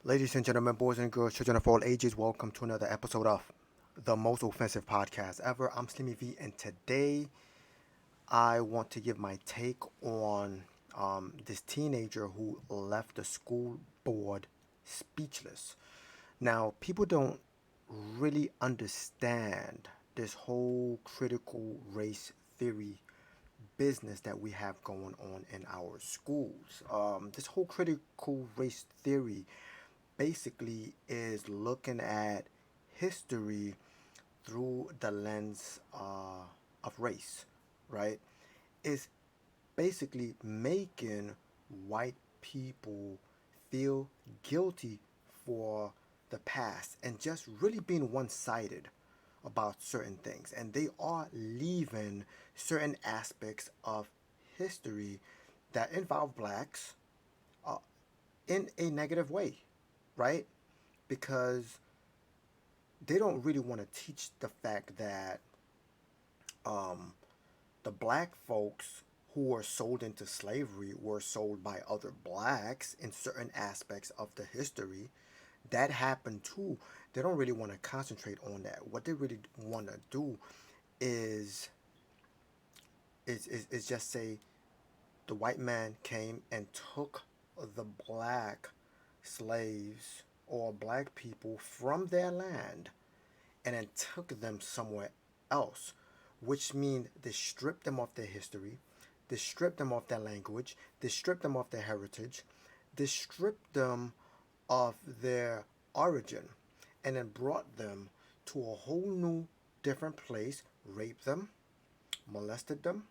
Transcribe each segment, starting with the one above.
Ladies and gentlemen, boys and girls, children of all ages, welcome to another episode of the most offensive podcast ever. I'm Slimmy V, and today I want to give my take on this teenager who left the school board speechless. Now, people don't really understand this whole critical race theory business that we have going on in our schools. This whole critical race theory basically is looking at history through the lens of race, right? It's basically making white people feel guilty for the past and just really being one-sided about certain things. And they are leaving certain aspects of history that involve blacks uh, in a negative way, right? Because they don't really want to teach the fact that um, the black folks who were sold into slavery were sold by other blacks in certain aspects of the history. That happened too. They don't really want to concentrate on that. What they really want to do is, is just say the white man came and took the black slaves or black people from their land and then took them somewhere else, which means they stripped them of their history, they stripped them of their language, they stripped them of their heritage, they stripped them of their origin, and then brought them to a whole new different place, raped them, molested them,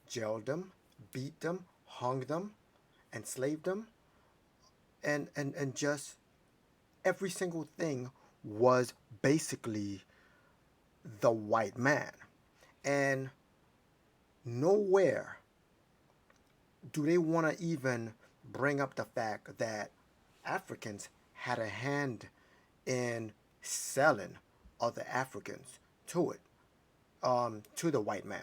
jailed them, beat them, hung them, enslaved them, and just every single thing was basically the white man. And nowhere do they want to even bring up the fact that Africans had a hand in selling other Africans to it, to the white man.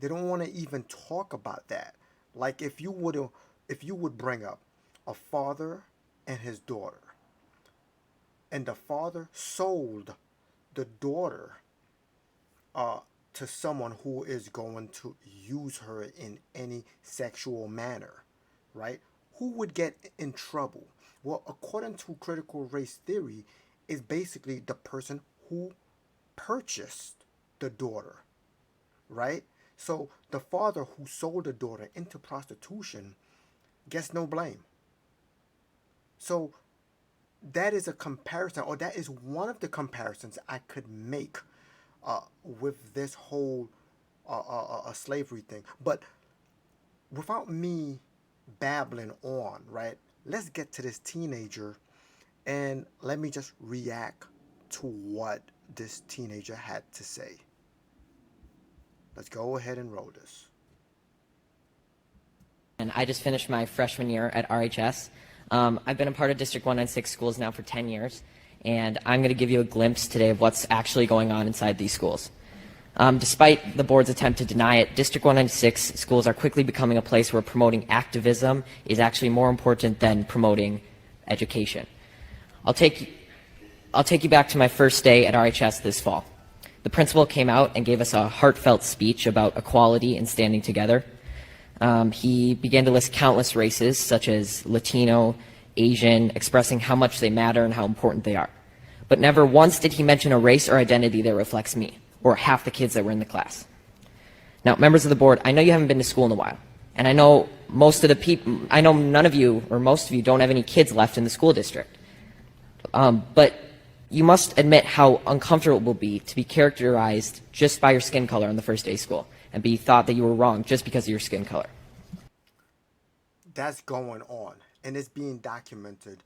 They don't want to even talk about that. Like if you would bring up a father and his daughter, and the father sold the daughter uh, to someone who is going to use her in any sexual manner, right? Who would get in trouble? Well, according to critical race theory, is basically the person who purchased the daughter, right? So the father who sold the daughter into prostitution gets no blame. So that is a comparison, or that is one of the comparisons I could make with this whole slavery thing. But without me babbling on, right? Let's get to this teenager and let me just react to what this teenager had to say. Let's go ahead and roll this. And I just finished my freshman year at RHS. I've been a part of District 196 schools now for 10 years, and I'm going to give you a glimpse today of what's actually going on inside these schools. Despite the board's attempt to deny it, District 196 schools are quickly becoming a place where promoting activism is actually more important than promoting education. I'll take you back to my first day at RHS this fall. The principal came out and gave us a heartfelt speech about equality and standing together. He began to list countless races, such as Latino, Asian, expressing how much they matter and how important they are. But never once did he mention a race or identity that reflects me, or half the kids that were in the class. Now, members of the board, I know you haven't been to school in a while, and I know none of you, or most of you, don't have any kids left in the school district. But you must admit how uncomfortable it will be to be characterized just by your skin color on the first day of school, and be thought that you were wrong just because of your skin color. That's going on, and it's being documented.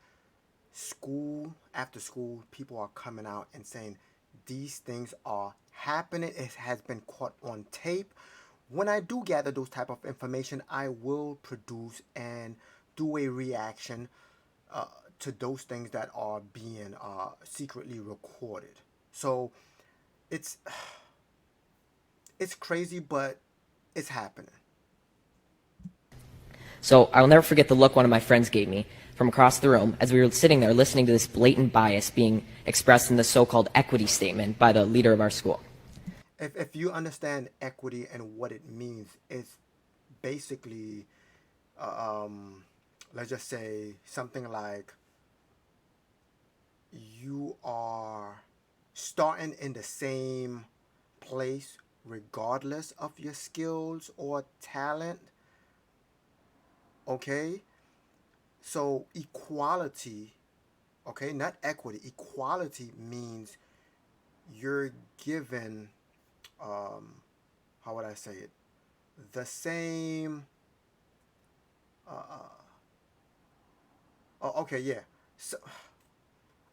School after school, people are coming out and saying these things are happening. It has been caught on tape. When I do gather those type of information, I will produce and do a reaction to those things that are being secretly recorded. So it's it's crazy, but it's happening. So I'll never forget the look one of my friends gave me. from across the room as we were sitting there listening to this blatant bias being expressed in the so-called equity statement by the leader of our school. If you understand equity and what it means, it's basically, let's just say something like you are starting in the same place regardless of your skills or talent. Okay? So equality, okay, not equity, equality means you're given, um, how would I say it? The same, oh, okay, yeah. So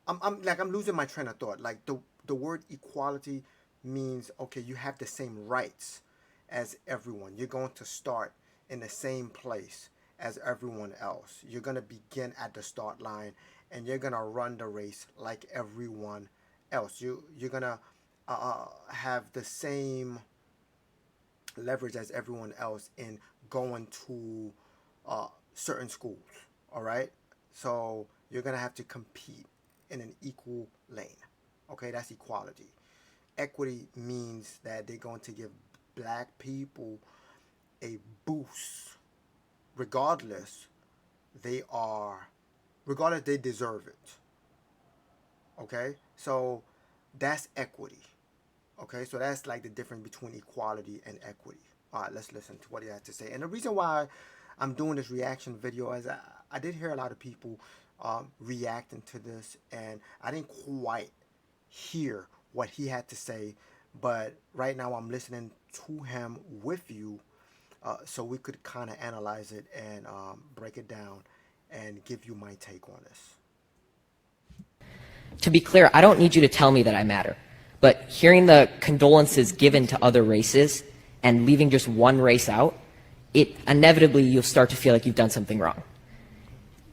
I'm losing my train of thought. Like the word equality means okay, you have the same rights as everyone. You're going to start in the same place as everyone else. You're gonna begin at the start line, and you're gonna run the race like everyone else. You're gonna have the same leverage as everyone else in going to certain schools. All right, so you're gonna have to compete in an equal lane. Okay, that's equality. Equity means that they're going to give black people a boost, regardless they are, regardless they deserve it. Okay, so that's equity. Okay, so that's like the difference between equality and equity. All right, let's listen to what he had to say. And the reason why I'm doing this reaction video is I did hear a lot of people reacting to this, and I didn't quite hear what he had to say. But right now I'm listening to him with you, so we could kind of analyze it and break it down and give you my take on this. To be clear, I don't need you to tell me that I matter, but hearing the condolences given to other races and leaving just one race out, it inevitably you'll start to feel like you've done something wrong.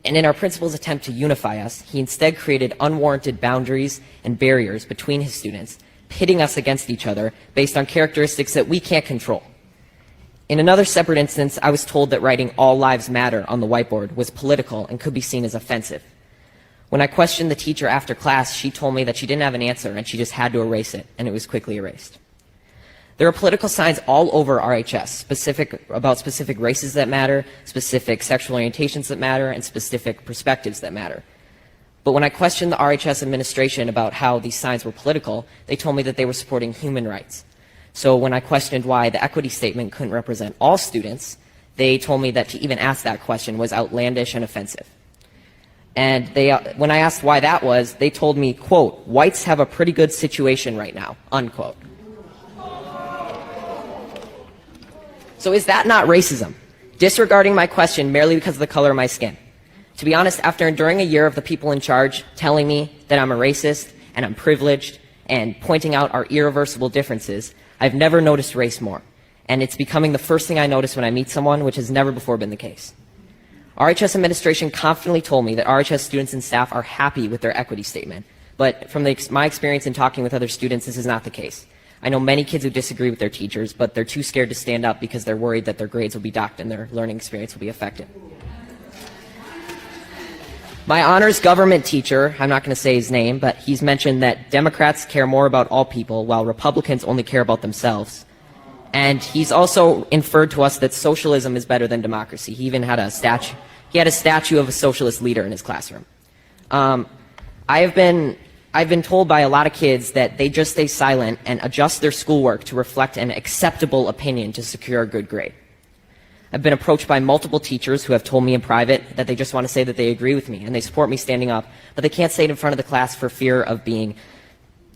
And in our principal's attempt to unify us, he instead created unwarranted boundaries and barriers between his students, pitting us against each other based on characteristics that we can't control. In another separate instance, I was told that writing "All Lives Matter" on the whiteboard was political and could be seen as offensive. When I questioned the teacher after class, she told me that she didn't have an answer and she just had to erase it, and it was quickly erased. There are political signs all over RHS, about specific races that matter, specific sexual orientations that matter, and specific perspectives that matter. But when I questioned the RHS administration about how these signs were political, they told me that they were supporting human rights. So when I questioned why the equity statement couldn't represent all students, they told me that to even ask that question was outlandish and offensive. And when I asked why that was, they told me, quote, "Whites have a pretty good situation right now," unquote. So is that not racism? Disregarding my question merely because of the color of my skin? To be honest, after enduring a year of the people in charge telling me that I'm a racist and I'm privileged and pointing out our irreversible differences, I've never noticed race more. And it's becoming the first thing I notice when I meet someone, which has never before been the case. RHS administration confidently told me that RHS students and staff are happy with their equity statement. But from my experience in talking with other students, this is not the case. I know many kids who disagree with their teachers, but they're too scared to stand up because they're worried that their grades will be docked and their learning experience will be affected. My honors government teacher, I'm not going to say his name, but he's mentioned that Democrats care more about all people while Republicans only care about themselves. And he's also inferred to us that socialism is better than democracy. He even had a statue. He had a statue of a socialist leader in his classroom. I've been told by a lot of kids that they just stay silent and adjust their schoolwork to reflect an acceptable opinion to secure a good grade. I've been approached by multiple teachers who have told me in private that they just want to say that they agree with me and they support me standing up, but they can't say it in front of the class for fear of being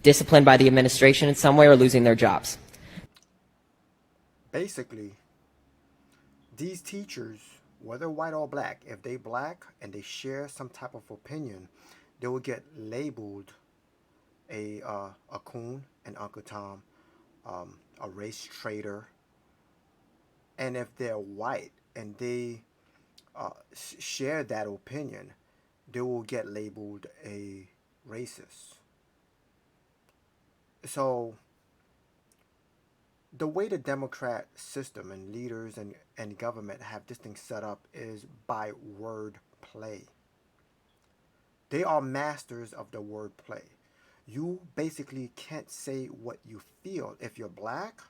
disciplined by the administration in some way or losing their jobs. Basically, these teachers, whether white or black, if they black and they share some type of opinion, they will get labeled a coon, an Uncle Tom, a race traitor. And if they're white and they share that opinion, they will get labeled a racist. So the way the Democrat system and leaders and government have this thing set up is by word play. They are masters of the wordplay. You basically can't say what you feel. If you're black,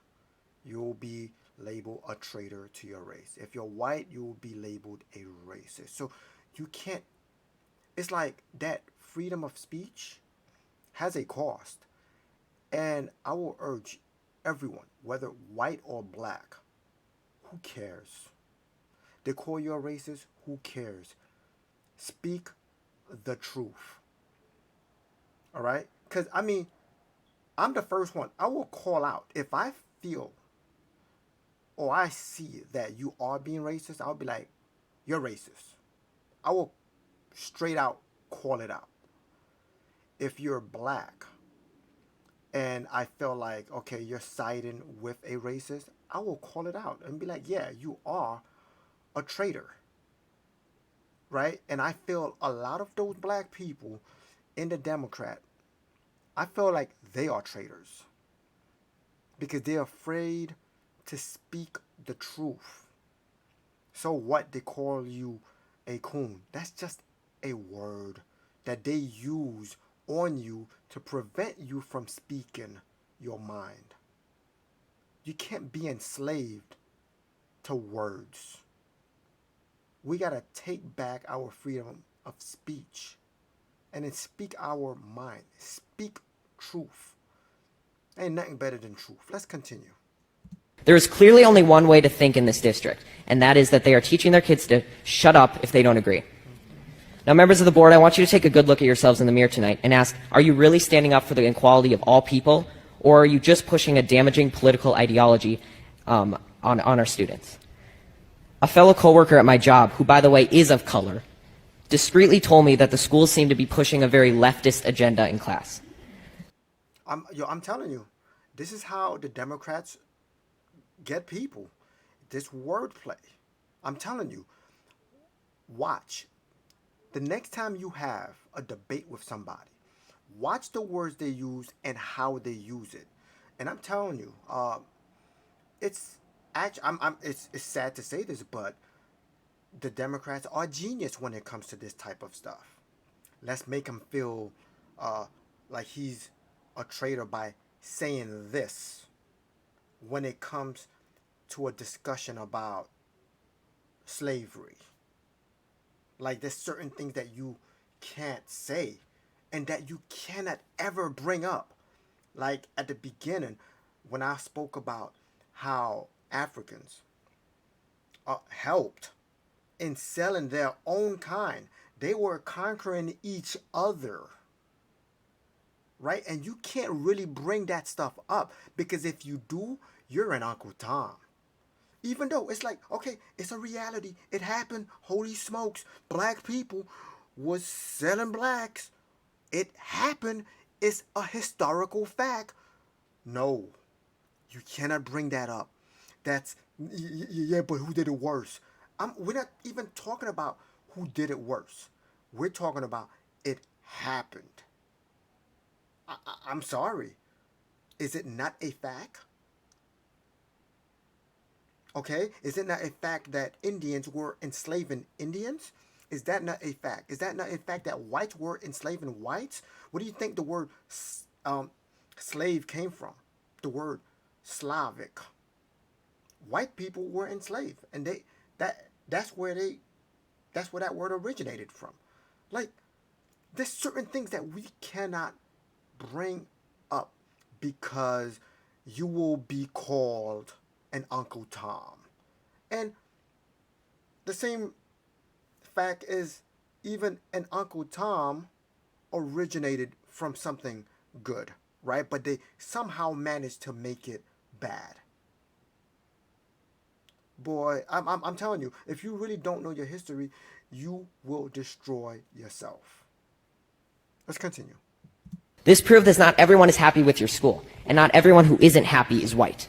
you'll be labeled a traitor to your race. If you're white, you'll be labeled a racist. So you can't, it's like that freedom of speech has a cost. And I will urge everyone, whether white or black, who cares? They call you a racist, who cares? Speak the truth. All right? Because, I mean, I'm the first one. I will call out. If I feel or I see that you are being racist, I'll be like, you're racist. I will straight out call it out. If you're black and I feel like, okay, you're siding with a racist, I will call it out and be like, yeah, you are a traitor. Right? And I feel a lot of those black people in the Democrat, I feel like they are traitors because they're afraid to speak the truth. So what? They call you a coon. That's just a word that they use on you to prevent you from speaking your mind. You can't be enslaved to words. We got to take back our freedom of speech and then speak our mind. Speak truth. Ain't nothing better than truth. Let's continue. There is clearly only one way to think in this district, and that is that they are teaching their kids to shut up if they don't agree. Now, members of the board, I want you to take a good look at yourselves in the mirror tonight and ask, are you really standing up for the equality of all people, or are you just pushing a damaging political ideology on our students? A fellow coworker at my job, who by the way is of color, discreetly told me that the schools seem to be pushing a very leftist agenda in class. I'm telling you, this is how the Democrats get people. This wordplay. I'm telling you, watch. The next time you have a debate with somebody, watch the words they use and how they use it. And I'm telling you, it's actually, it's sad to say this, but the Democrats are genius when it comes to this type of stuff. Let's make him feel like he's a traitor by saying this when it comes to a discussion about slavery. Like there's certain things that you can't say and that you cannot ever bring up. Like at the beginning when I spoke about how Africans helped in selling their own kind. They were conquering each other. Right? And you can't really bring that stuff up because if you do, you're an Uncle Tom. Even though it's like, okay, it's a reality. It happened. Holy smokes. Black people was selling blacks. It happened. It's a historical fact. No, you cannot bring that up. That's, yeah, but who did it worse? We're not even talking about who did it worse. We're talking about it happened. I'm sorry. Is it not a fact? Okay? Is it not a fact that Indians were enslaving Indians? Is that not a fact? Is that not a fact that whites were enslaving whites? What do you think the word slave came from? The word Slavic. White people were enslaved, and that's where that word originated from. Like, there's certain things that we cannot bring up because you will be called an Uncle Tom. And the same fact is even an Uncle Tom originated from something good, right? But they somehow managed to make it bad. Boy, I'm telling you, if you really don't know your history, you will destroy yourself. Let's continue. This proved that not everyone is happy with your school, and not everyone who isn't happy is white.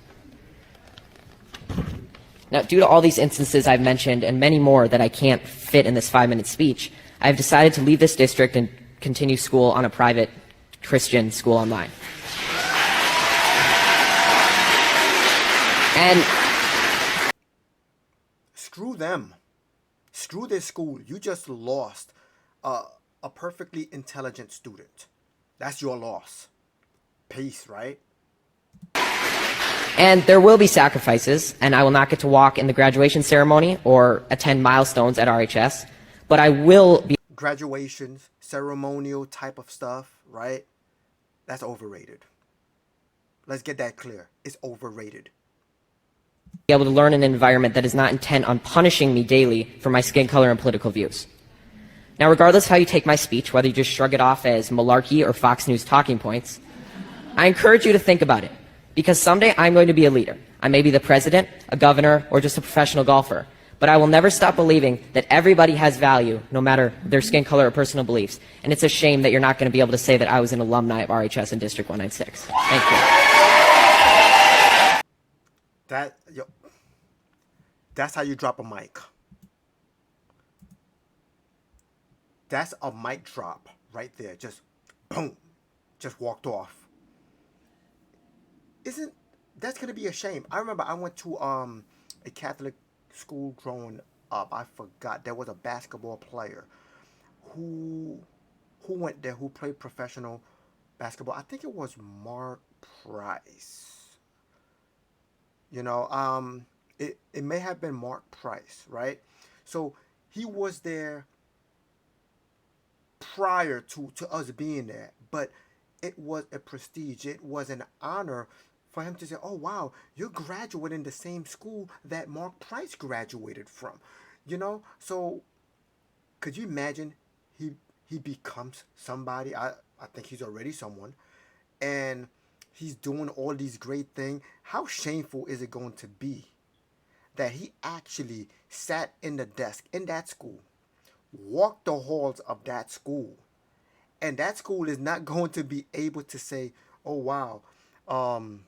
Now, due to all these instances I've mentioned and many more that I can't fit in this 5-minute speech, I've decided to leave this district and continue school on a private Christian school online. And screw them. Screw this school. You just lost a perfectly intelligent student. That's your loss. Peace, right? And there will be sacrifices, and I will not get to walk in the graduation ceremony or attend milestones at RHS, but I will be Graduations, ceremonial type of stuff, right? That's overrated. Let's get that clear. It's overrated. able to learn in an environment that is not intent on punishing me daily for my skin color and political views. Now, regardless how you take my speech, whether you just shrug it off as malarkey or Fox News talking points, I encourage you to think about it, because someday I'm going to be a leader. I may be the president, a governor, or just a professional golfer, but I will never stop believing that everybody has value, no matter their skin color or personal beliefs, and it's a shame that you're not going to be able to say that I was an alumni of RHS in District 196. Thank you. That's how you drop a mic. That's a mic drop right there. Just boom. Just walked off. Isn't That's gonna be a shame? I remember I went to a Catholic school growing up. I forgot there was a basketball player who went there, who played professional basketball. I think it was Mark Price. It may have been Mark Price, right? So he was there prior to us being there, but it was a prestige. It was an honor for him to say, "Oh wow, you're graduating the same school that Mark Price graduated from." So could you imagine he becomes somebody? I think he's already someone, and he's doing all these great things. How shameful is it going to be that he actually sat in the desk in that school, walked the halls of that school, and that school is not going to be able to say, "Oh wow, um,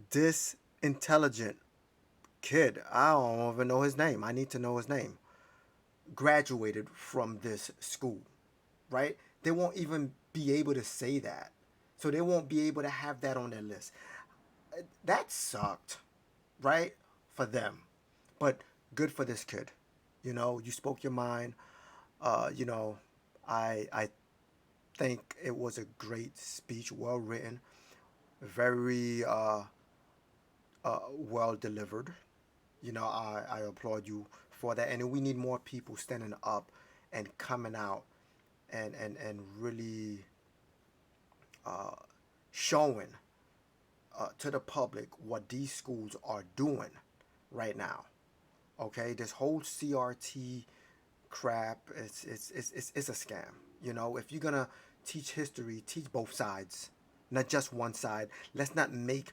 this intelligent kid, I don't even know his name. I need to know his name. Graduated from this school," right? They won't even be able to say that. So they won't be able to have that on their list. That sucked, right? For them. But good for this kid. You spoke your mind. You know, I think it was a great speech, well written, very well delivered. I applaud you for that. And we need more people standing up and coming out and really showing to the public what these schools are doing right now. Okay, this whole CRT crap, it's a scam. If you're gonna teach history, teach both sides, not just one side. Let's not make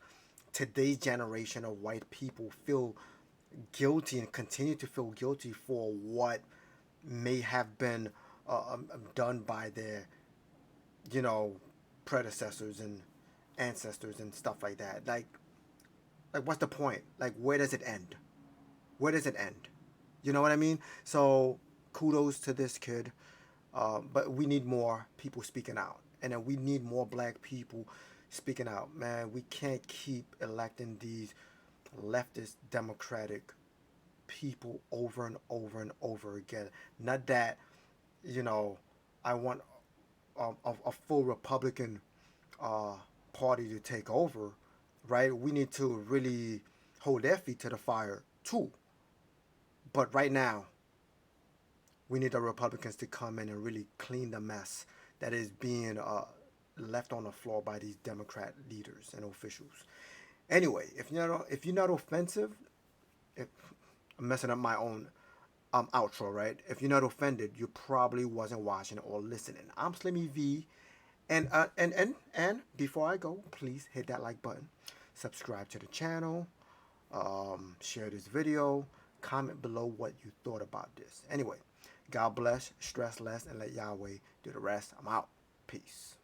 today's generation of white people feel guilty and continue to feel guilty for what may have been done by their, you know, predecessors and ancestors and stuff like that. Like what's the point? Like, where does it end? Where does it end? You know what I mean? So kudos to this kid. But we need more people speaking out. And then we need more black people speaking out. Man, we can't keep electing these leftist democratic people over and over and over again. Not that, you know, I want a full Republican uh, party to take over, right? We need to really hold their feet to the fire too. But right now, we need the Republicans to come in and really clean the mess that is being left on the floor by these Democrat leaders and officials. Anyway, if you're not offensive, if I'm messing up my own outro, right? If you're not offended, you probably wasn't watching or listening. I'm Slimmy V, and before I go, please hit that like button, subscribe to the channel, share this video, comment below what you thought about this. Anyway, God bless, stress less, and let Yahweh do the rest. I'm out. Peace.